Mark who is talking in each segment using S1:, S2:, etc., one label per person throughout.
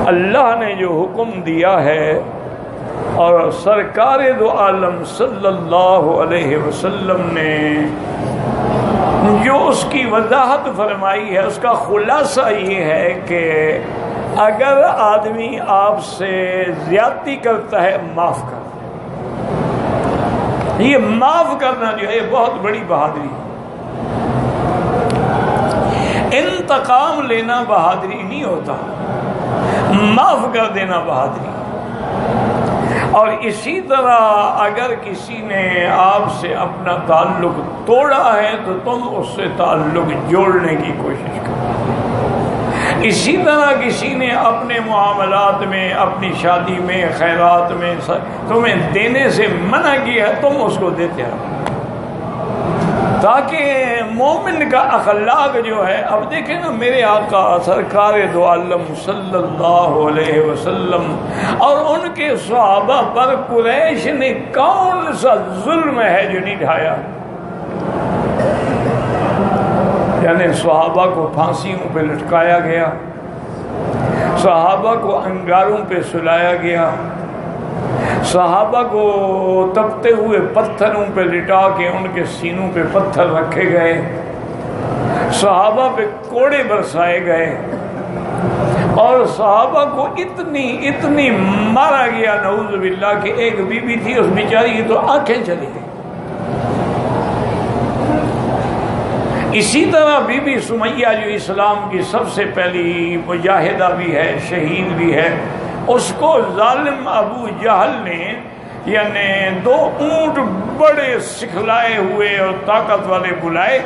S1: اللہ نے جو حکم دیا ہے اور سرکار دو عالم صلی اللہ علیہ وسلم نے جو اس کی وضاحت فرمائی ہے، اس کا خلاصہ یہ ہے کہ اگر آدمی آپ سے زیادتی کرتا ہے معاف کر دیں۔ یہ معاف کرنا جو ہے بہت بڑی بہادری ہے۔ انتقام لینا بہادری نہیں ہوتا، معاف کر دینا بہادری۔ اور اسی طرح اگر کسی نے آپ سے اپنا تعلق توڑا ہے تو تم اس سے تعلق جوڑنے کی کوشش کرو۔ اسی طرح کسی نے اپنے معاملات میں، اپنی شادی میں، خیرات میں تمہیں دینے سے منع کیا ہے، تم اس کو دیتے رہو، تاکہ مومن کا اخلاق جو ہے، اب دیکھیں نا میرے آقا سرکار دو عالم صلی اللہ علیہ وسلم اور ان کے صحابہ پر قریش نے کون سا ظلم ہے جو نہیں ڈھایا؟ یعنی صحابہ کو پھانسیوں پہ لٹکایا گیا، صحابہ کو انگاروں پہ سلایا گیا، صحابہ کو تپتے ہوئے پتھروں پہ لٹا کے ان کے سینوں پہ پتھر رکھے گئے، صحابہ پہ کوڑے برسائے گئے، اور صحابہ کو اتنی مارا گیا نعوذ باللہ کہ ایک بی بی تھی، اس بیچاری کی تو آنکھیں چلی گئی۔ اسی طرح بی بی سمیہ جو اسلام کی سب سے پہلی مجاہدہ بھی ہے، شہید بھی ہے، اس کو ظالم ابو جہل نے یعنی 2 اونٹ بڑے سکھلائے ہوئے اور طاقت والے بلائے،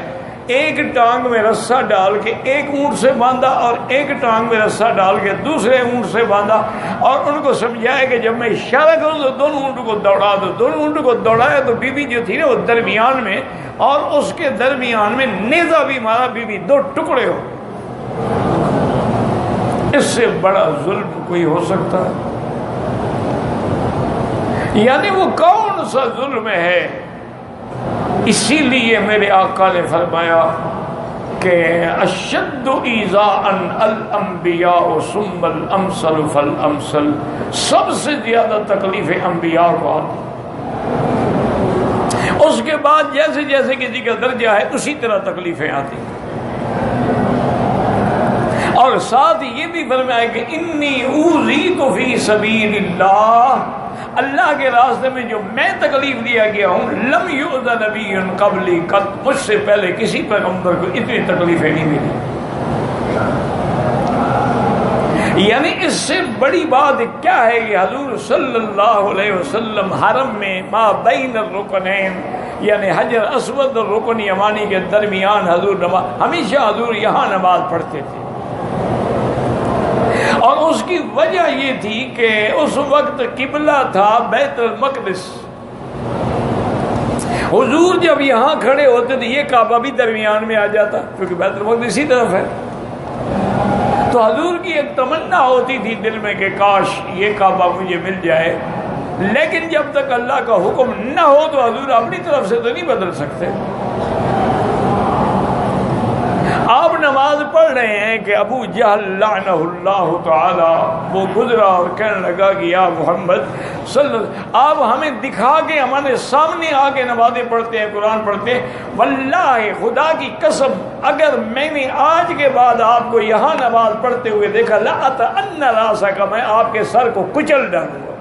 S1: ایک ٹانگ میں رسہ ڈال کے ایک اونٹ سے باندھا اور ایک ٹانگ میں رسہ ڈال کے دوسرے اونٹ سے باندھا، اور ان کو سمجھایا کہ جب میں اشارہ کروں تو دونوں اونٹوں کو دوڑا دو۔ دونوں اونٹوں کو دوڑایا تو بی بی جو تھی نا وہ درمیان میں، اور اس کے درمیان میں نیزہ بھی مارا، بی بی 2 ٹکڑے ہو۔ اس سے بڑا ظلم کوئی ہو سکتا ہے؟ یعنی وہ کون سا ظلم ہے؟ اسی لیے میرے آقا نے فرمایا کہ اشد ایذاء الانبیاء ثم الامثل فالامثل، سب سے زیادہ تکلیفیں انبیاء کو آتی، اس کے بعد جیسے جیسے کسی کا درجہ ہے اسی طرح تکلیفیں آتی، اور ساتھ یہ بھی فرمایا کہ انی اوذیت فی سبیل اللہ، اللہ کے راستے میں جو میں تکلیف دیا گیا ہوں، لم یؤذ نبی قبلی قط، مجھ سے پہلے کسی پیغمبر کو اتنی تکلیفیں نہیں ملی۔ یعنی اس سے بڑی بات کیا ہے کہ حضور صلی اللہ علیہ وسلم حرم میں ما بین الرکنین، یعنی حجر اسود اور رکن یمانی کے درمیان حضور نماز، ہمیشہ حضور یہاں نماز پڑھتے تھے، اور اس کی وجہ یہ تھی کہ اس وقت قبلہ تھا بیت المقدس، حضور جب یہاں کھڑے ہوتے تھے یہ کعبہ بھی درمیان میں آ جاتا کیونکہ بیت المقدس اسی طرف ہے، تو حضور کی ایک تمنا ہوتی تھی دل میں کہ کاش یہ کعبہ مجھے مل جائے، لیکن جب تک اللہ کا حکم نہ ہو تو حضور اپنی طرف سے تو نہیں بدل سکتے۔ آپ نماز پڑھ رہے ہیں کہ ابو جہل لعنہ اللہ تعالی وہ گزرا اور کہنے لگا کہ یا محمد صلی اللہ، آپ ہمیں دکھا کے ہمارے سامنے آ کے نمازیں پڑھتے ہیں، قرآن پڑھتے ہیں، واللہ خدا کی قسم اگر میں نے آج کے بعد آپ کو یہاں نماز پڑھتے ہوئے دیکھا لأطأن رأسک، میں آپ کے سر کو کچل ڈالوں گا۔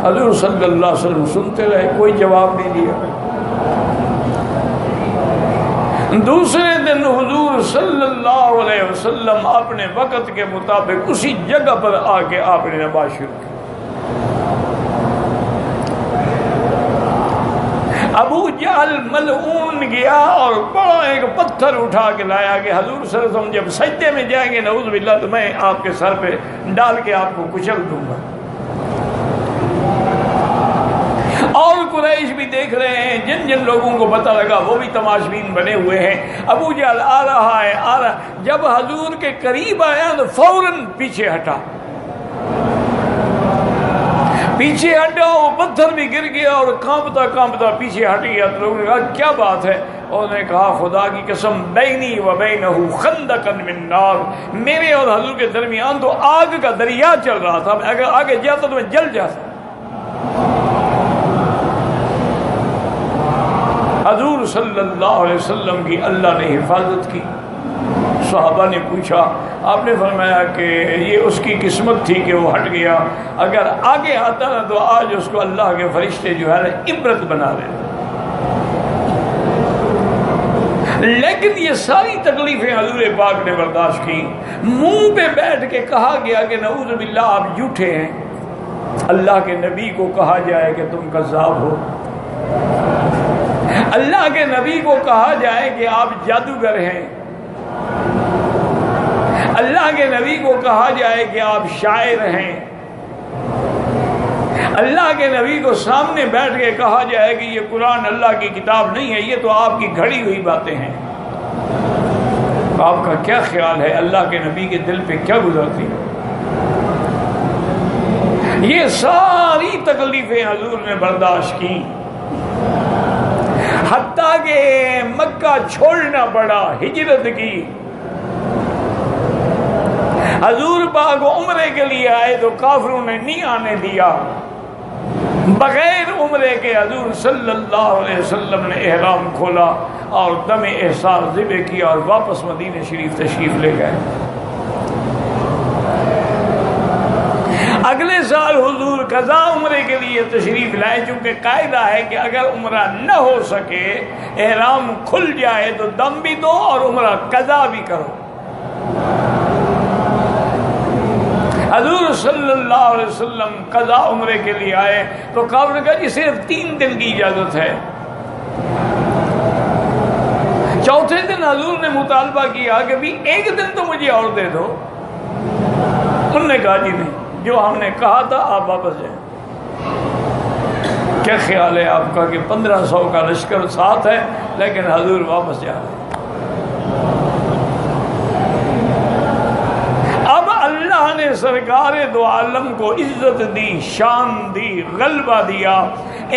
S1: حضور صلی اللہ علیہ وسلم سنتے رہے، کوئی جواب نہیں دیا۔ دوسرے دن حضور صلی اللہ علیہ وسلم اپنے وقت کے مطابق اسی جگہ پر آ کے آپ نے نماز شروع کی۔ ابو جہل ملعون گیا اور بڑا ایک پتھر اٹھا کے لایا کہ حضور صلی اللہ علیہ وسلم جب سجدے میں جائیں گے نعوذ باللہ تو میں آپ کے سر پہ ڈال کے آپ کو کچل دوں گا۔ اور قریش بھی دیکھ رہے ہیں، جن جن لوگوں کو پتہ لگا وہ بھی تماشبین بنے ہوئے ہیں۔ ابو جہل آ رہا ہے، جب حضور کے قریب آیا تو فوراً پیچھے ہٹا، وہ پتھر بھی گر گیا اور کانپتا کانپتا پیچھے ہٹ گیا۔ تو لوگوں نے کہا کیا بات ہے؟ انہوں نے کہا خدا کی قسم بینی و بینہ خندقا من نار، میرے اور حضور کے درمیان تو آگ کا دریا چل رہا تھا، اگر آگے جاتا تو میں جل جاتا۔ حضور صلی اللہ علیہ وسلم کی اللہ نے حفاظت کی۔ صحابہ نے پوچھا، آپ نے فرمایا کہ یہ اس کی قسمت تھی کہ وہ ہٹ گیا، اگر آگے آتا نا تو آج اس کو اللہ کے فرشتے جو ہے عبرت بنا دیتے۔ لیکن یہ ساری تکلیفیں حضور پاک نے برداشت کی۔ منہ پہ بیٹھ کے کہا گیا کہ نعوذ باللہ آپ جھوٹے ہیں، اللہ کے نبی کو کہا جائے کہ تم کذاب ہو، اللہ کے نبی کو کہا جائے کہ آپ جادوگر ہیں، اللہ کے نبی کو کہا جائے کہ آپ شاعر ہیں، اللہ کے نبی کو سامنے بیٹھ کے کہا جائے کہ یہ قرآن اللہ کی کتاب نہیں ہے، یہ تو آپ کی گھڑی ہوئی باتیں ہیں۔ آپ کا کیا خیال ہے اللہ کے نبی کے دل پہ کیا گزرتی ہے؟ یہ ساری تکلیفیں حضور نے برداشت کی، حتیٰ کہ مکہ چھوڑنا پڑا، ہجرت کی۔ حضور پاک عمرے کے لیے آئے تو کافروں نے نہیں آنے دیا، بغیر عمرے کے حضور صلی اللہ علیہ وسلم نے احرام کھولا اور دم احسار ذبح کیا اور واپس مدینہ شریف تشریف لے گئے۔ اگلے سال حضور قضا عمرے کے لیے تشریف لائے، چونکہ قاعدہ ہے کہ اگر عمرہ نہ ہو سکے، احرام کھل جائے تو دم بھی دو اور عمرہ قضا بھی کرو۔ حضور صلی اللہ علیہ وسلم قضا عمرے کے لیے آئے تو کافر نے کہا جی صرف 3 دن کی اجازت ہے۔ چوتھے دن حضور نے مطالبہ کیا کہ بھی 1 دن تو مجھے اور دے دو۔ انہوں نے کہا جی نہیں، جو ہم نے کہا تھا آپ واپس جائیں۔ کیا خیال ہے آپ کا کہ 1500 کا لشکر ساتھ ہے لیکن حضور واپس جا رہے ہیں۔ اب اللہ نے سرکار دو عالم کو عزت دی، شان دی، غلبہ دیا۔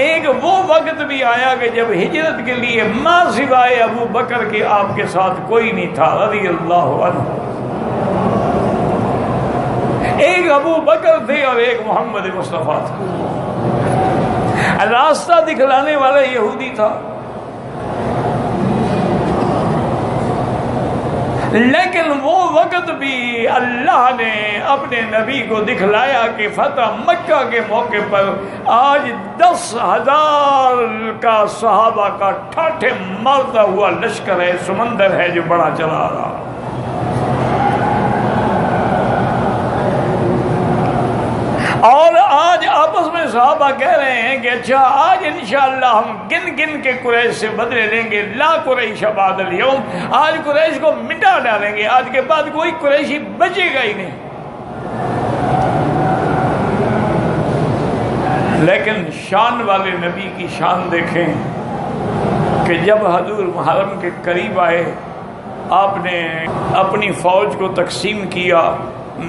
S1: ایک وہ وقت بھی آیا کہ جب ہجرت کے لیے ماں سوائے ابو بکر کے آپ کے ساتھ کوئی نہیں تھا رضی اللہ عنہ۔ ایک ابو بکر تھے اور ایک محمد مصطفیٰ تھا، راستہ دکھلانے والا یہودی تھا، لیکن وہ وقت بھی اللہ نے اپنے نبی کو دکھلایا کہ فتح مکہ کے موقع پر آج 10,000 کا صحابہ کا ٹھاٹھے مارتا ہوا لشکر ہے، سمندر ہے جو بڑا چلا رہا۔ اور آج آپس میں صحابہ کہہ رہے ہیں کہ اچھا آج انشاءاللہ ہم گن گن کے قریش سے بدلے لیں گے، لا قریش بعد اليوم، آج قریش کو مٹا ڈالیں گے، آج کے بعد کوئی قریشی بچے گا ہی نہیں۔ لیکن شان والے نبی کی شان دیکھیں کہ جب حضور محرم کے قریب آئے، آپ نے اپنی فوج کو تقسیم کیا،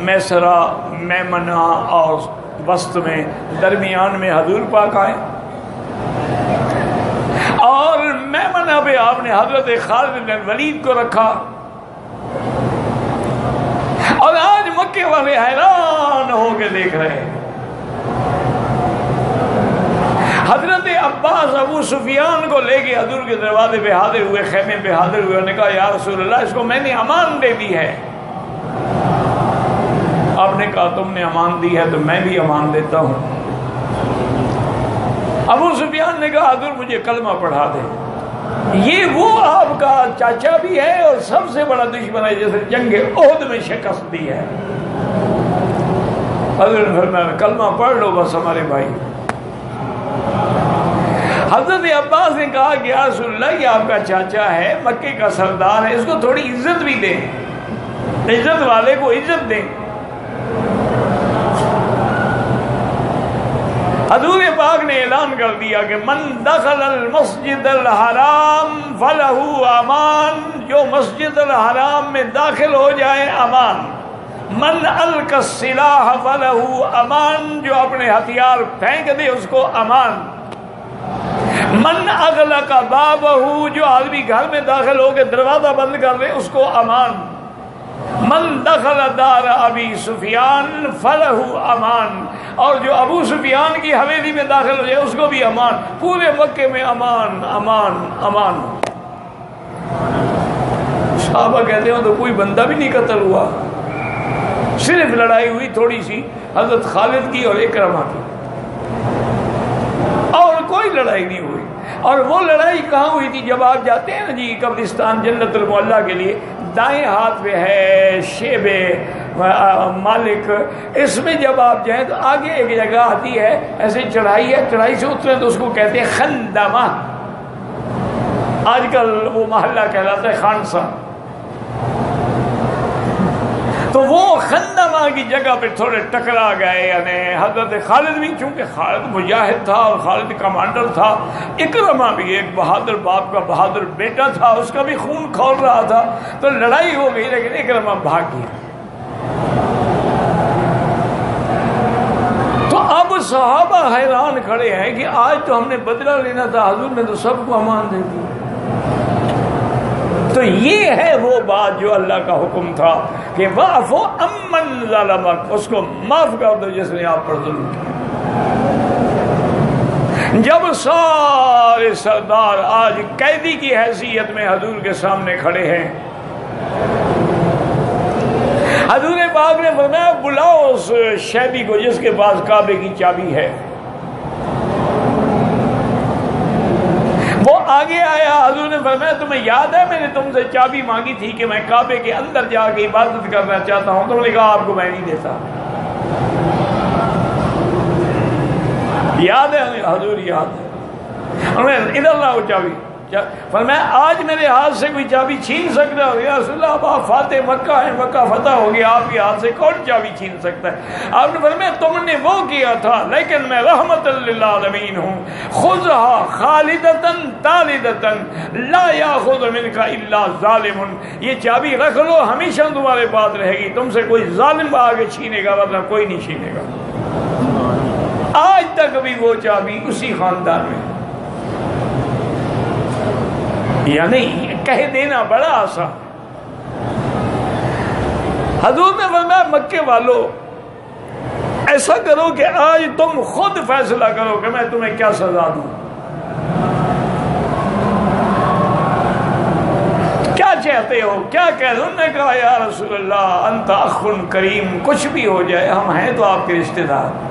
S1: میسرہ، میمنہ اور وسط میں، درمیان میں حضور پاک آئے، اور میمنہ پہ آپ نے حضرت خالد بن الولید کو رکھا۔ اور آج مکے والے حیران ہو کے دیکھ رہے ہیں۔ حضرت عباس ابو سفیان کو لے کے حضور کے دروازے پہ حاضر ہوئے، خیمے پہ حاضر ہوئے، انہوں نے کہا یا رسول اللہ اس کو میں نے امان دے دی ہے۔ آپ نے کہا تم نے امان دی ہے تو میں بھی امان دیتا ہوں۔ ابو سفیان نے کہا حضور مجھے کلمہ پڑھا دے۔ یہ وہ آپ کا چاچا بھی ہے اور سب سے بڑا دشمن ہے جیسے جنگ احد میں شکست دی ہے۔ حضور نے فرمایا کلمہ پڑھ لو بس ہمارے بھائی۔ حضرت عباس نے کہا کہ یا رسول اللہ یہ آپ کا چاچا ہے، مکے کا سردار ہے، اس کو تھوڑی عزت بھی دیں، عزت والے کو عزت دیں۔ حضور پاک نے اعلان کر دیا کہ من دخل المسجد الحرام فلہ امان، جو مسجد الحرام میں داخل ہو جائے امان۔ من القى السلاح فلہ امان، جو اپنے ہتھیار پھینک دے اس کو امان۔ من اغلق بابہ، جو آدمی گھر میں داخل ہو کے دروازہ بند کر لے اس کو امان. من دخل دار ابی سفیان فلہ امان، اور جو ابو سفیان کی حویلی میں داخل ہو جائے اس کو بھی امان. پورے مکے میں امان امان امان. صحابہ کہتے ہیں تو کوئی بندہ بھی نہیں قتل ہوا، صرف لڑائی ہوئی تھوڑی سی حضرت خالد کی اور اکرمہ کی، اور کوئی لڑائی نہیں ہوئی. اور وہ لڑائی کہاں ہوئی تھی؟ جب آپ جاتے ہیں نا جی قبرستان جنت المعلا کے لیے، دائیں ہاتھ پہ ہے شیب مالک، اس میں جب آپ جائیں تو آگے ایک جگہ آتی ہے، ایسے چڑھائی ہے، چڑھائی سے اترے تو اس کو کہتے ہیں خندمہ. آج کل وہ محلہ کہلاتا ہے خانسا. تو وہ خندمہ کی جگہ پہ تھوڑے ٹکرا گئے. یعنی حضرت خالد بھی، چونکہ خالد مجاہد تھا اور خالد کمانڈر تھا، اکرمہ بھی ایک بہادر باپ کا بہادر بیٹا تھا، اس کا بھی خون کھول رہا تھا، تو لڑائی ہو گئی لیکن اکرمہ بھاگ گیا. تو اب صحابہ حیران کھڑے ہیں کہ آج تو ہم نے بدلہ لینا تھا، حضور نے تو سب کو امان دے دی. تو یہ ہے وہ بات جو اللہ کا حکم تھا کہ واعف عمن ظلمک، اس کو معاف کر دو جس نے آپ پر ظلم کیا. جب سارے سردار آج قیدی کی حیثیت میں حضور کے سامنے کھڑے ہیں، حضور پاک نے فرمایا بلاؤ اس شیبی کو جس کے پاس کعبے کی چابی ہے. وہ آگے آیا، حضور نے فرمایا تمہیں یاد ہے میں نے تم سے چابی مانگی تھی کہ میں کعبے کے اندر جا کے عبادت کرنا چاہتا ہوں، تم نے کہا آپ کو میں نہیں دیتا. یاد ہے حضور؟ یاد ہے. انہوں نے ادھر لاؤ چابی. فرمایا آج میرے ہاتھ سے کوئی چابی چھین سکتا ہے؟ یا رسول اللہ آپ فاتح مکہ ہیں، مکہ فتح ہو گیا، آپ کے ہاتھ سے کون چابی چھین سکتا ہے؟ آپ نے فرمایا تم نے وہ کیا تھا لیکن میں رحمت للعالمین ہوں. خذھا خالدتاً تالدتاً لا یاخذ منک الا ظالم. یہ چابی رکھ لو، ہمیشہ تمہارے پاس رہے گی، تم سے کوئی ظالم آگے چھینے گا ورنہ کوئی نہیں چھینے گا. آج تک بھی وہ چابی اسی خاندان میں. یعنی کہہ دینا بڑا آسان. حضور نے فرمایا مکے والوں ایسا کرو کہ آج تم خود فیصلہ کرو کہ میں تمہیں کیا سزا دوں. کیا چاہتے ہو، کیا کہہ دوں؟ نے کہا یا رسول اللہ انت اخ کریم، کچھ بھی ہو جائے ہم ہیں تو آپ کے رشتہ دار،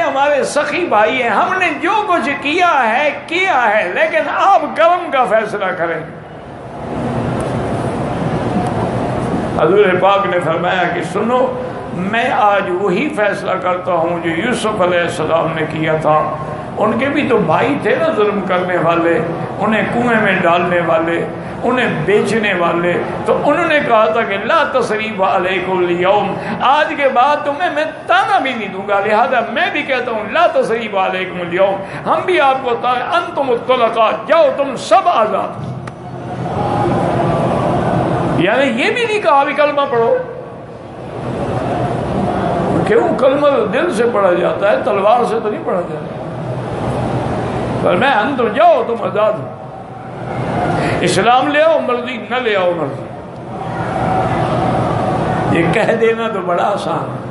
S1: ہمارے سخی بھائی ہیں، ہم نے جو کچھ کیا ہے لیکن آپ کرم کا فیصلہ کریں. حضور پاک نے فرمایا کہ سنو میں آج وہی فیصلہ کرتا ہوں جو یوسف علیہ السلام نے کیا تھا. ان کے بھی تو بھائی تھے نا ظلم کرنے والے، انہیں کنویں میں ڈالنے والے، انہیں بیچنے والے. تو انہوں نے کہا تھا کہ لا تثریب علیکم اليوم، آج کے بعد تمہیں میں تانا بھی نہیں دوں گا. لہذا میں بھی کہتا ہوں لا تثریب علیکم اليوم، ہم بھی آپ کو انتم الطلقاء، جاؤ تم سب آزاد. یعنی یہ بھی نہیں کہا بھی کلمہ پڑھو. کیوں؟ کلمہ دل سے پڑھا جاتا ہے، تلوار سے تو نہیں پڑھا جاتا. پر میں انتم جاؤ تم آزاد ہو، اسلام لے آؤ مرضی، نہ لے آؤ مرضی. یہ کہہ دینا تو بڑا آسان ہے.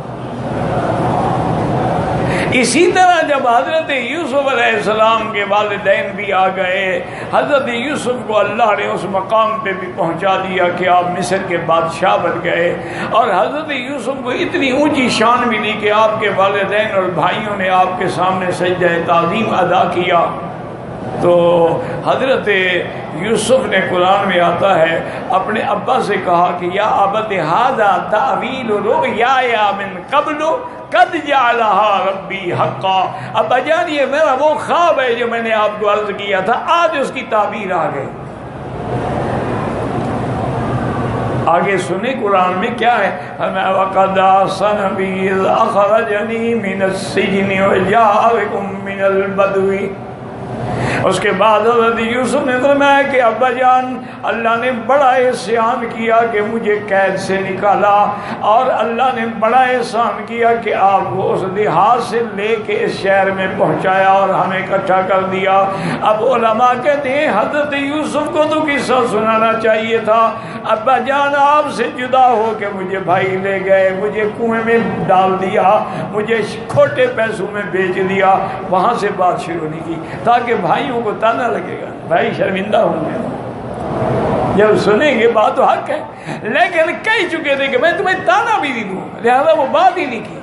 S1: اسی طرح جب حضرت یوسف علیہ السلام کے والدین بھی آ گئے، حضرت یوسف کو اللہ نے اس مقام پہ بھی پہنچا دیا کہ آپ مصر کے بادشاہ بن گئے، اور حضرت یوسف کو اتنی اونچی شان ملی کہ آپ کے والدین اور بھائیوں نے آپ کے سامنے سجدہ تعظیم ادا کیا. تو حضرت یوسف نے قرآن میں آتا ہے اپنے ابا سے کہا کہ یا ابت ھذا تأویل رؤیایا من قبل قد جعلها ربی حقا. ابا جان یہ میرا وہ خواب ہے جو میں نے آپ کو عرض کیا تھا، آج اس کی تعبیر آ گئی. آگے سنیں قرآن میں کیا ہے. وَقَدْ أَحْسَنَ بِي إِذْ أَخْرَجَنِي مِنَ السِّجْنِ وَجَاءَ بِكُم مِّنَ الْبَدْوِ اس کے بعد حضرت یوسف نے فرمایا کہ ابا جان اللہ نے بڑا احسان کیا کہ مجھے قید سے نکالا، اور اللہ نے بڑا احسان کیا کہ آپ کو اس دیہات سے لے کے اس شہر میں پہنچایا اور ہمیں اکٹھا کر دیا۔ اب علماء کہتے ہیں حضرت یوسف کو تو قصہ سنانا چاہیے تھا، ابا جان آپ سے جدا ہو کے مجھے بھائی لے گئے، مجھے کنویں میں ڈال دیا، مجھے کھوٹے پیسوں میں بیچ دیا، وہاں سے بات شروع نہیں کی تاکہ بھائیوں کو تانا لگے گا، بھائی شرمندہ ہوں گے، جب سنیں گے بات تو حق ہے، لیکن کہہ چکے تھے کہ میں تمہیں تانا بھی نہیں دوں، لہذا وہ بات ہی نہیں کی۔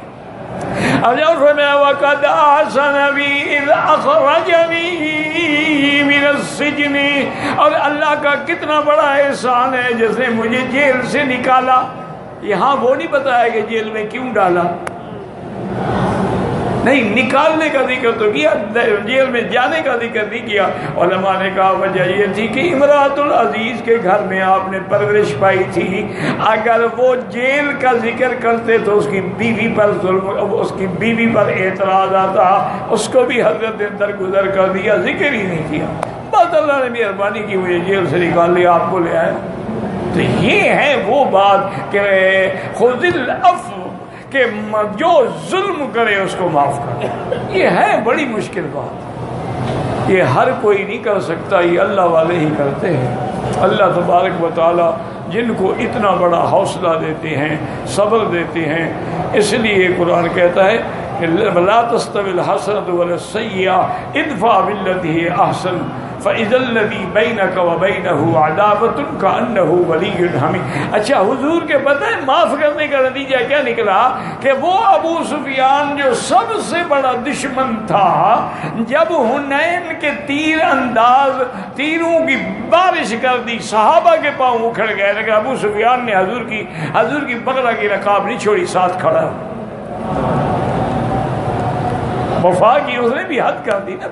S1: اب جب فرمایا وَقَدْ أَحْسَنَ بِي إِذْ أَخْرَجَنِي مِنَ السِّجْنِ، اور اللہ کا کتنا بڑا احسان ہے جس نے مجھے جیل سے نکالا۔ یہاں وہ نہیں بتایا کہ جیل میں کیوں ڈالا، نہیں، نکالنے کا ذکر تو کیا، جیل میں جانے کا ذکر نہیں کیا۔ علماء نے کہا وجہ یہ تھی کہ امراۃ العزیز کے گھر میں آپ نے پرورش پائی تھی، اگر وہ جیل کا ذکر کرتے تو اس کی بیوی پر ظلم، اس کی بیوی پر اعتراض آتا، اس کو بھی حضرت نے درگزر کر دیا، ذکر ہی نہیں کیا۔ بس اللہ نے مہربانی کی، مجھے جیل سے نکال لیا، آپ کو لے آیا۔ تو یہ ہے وہ بات کہ خذ العفو، کہ جو ظلم کرے اس کو معاف کر، یہ ہے بڑی مشکل بات، یہ ہر کوئی نہیں کر سکتا، یہ اللہ والے ہی کرتے ہیں۔ اللہ تبارک و تعالی جن کو اتنا بڑا حوصلہ دیتے ہیں، صبر دیتے ہیں، اس لیے قرآن کہتا ہے کہ لا تستوی الحسنۃ ولا السیئۃ ادفع بالتی ہی احسن فاذا الذی بینک وبینہ عداوۃ کأنہ ولی حمیم۔ اچھا حضور کے پتہ ہے معاف کرنے کا نتیجہ کیا نکلا کہ وہ ابو سفیان جو سب سے بڑا دشمن تھا، جب حنین کے تیر انداز تیروں کی بارش کر دی، صحابہ کے پاؤں اکھڑ گئے، لیکن ابو سفیان نے حضور کی بغلہ کی رکاب نہیں چھوڑی، ساتھ کھڑا، وفا کی اس نے بھی حد کر دی نا۔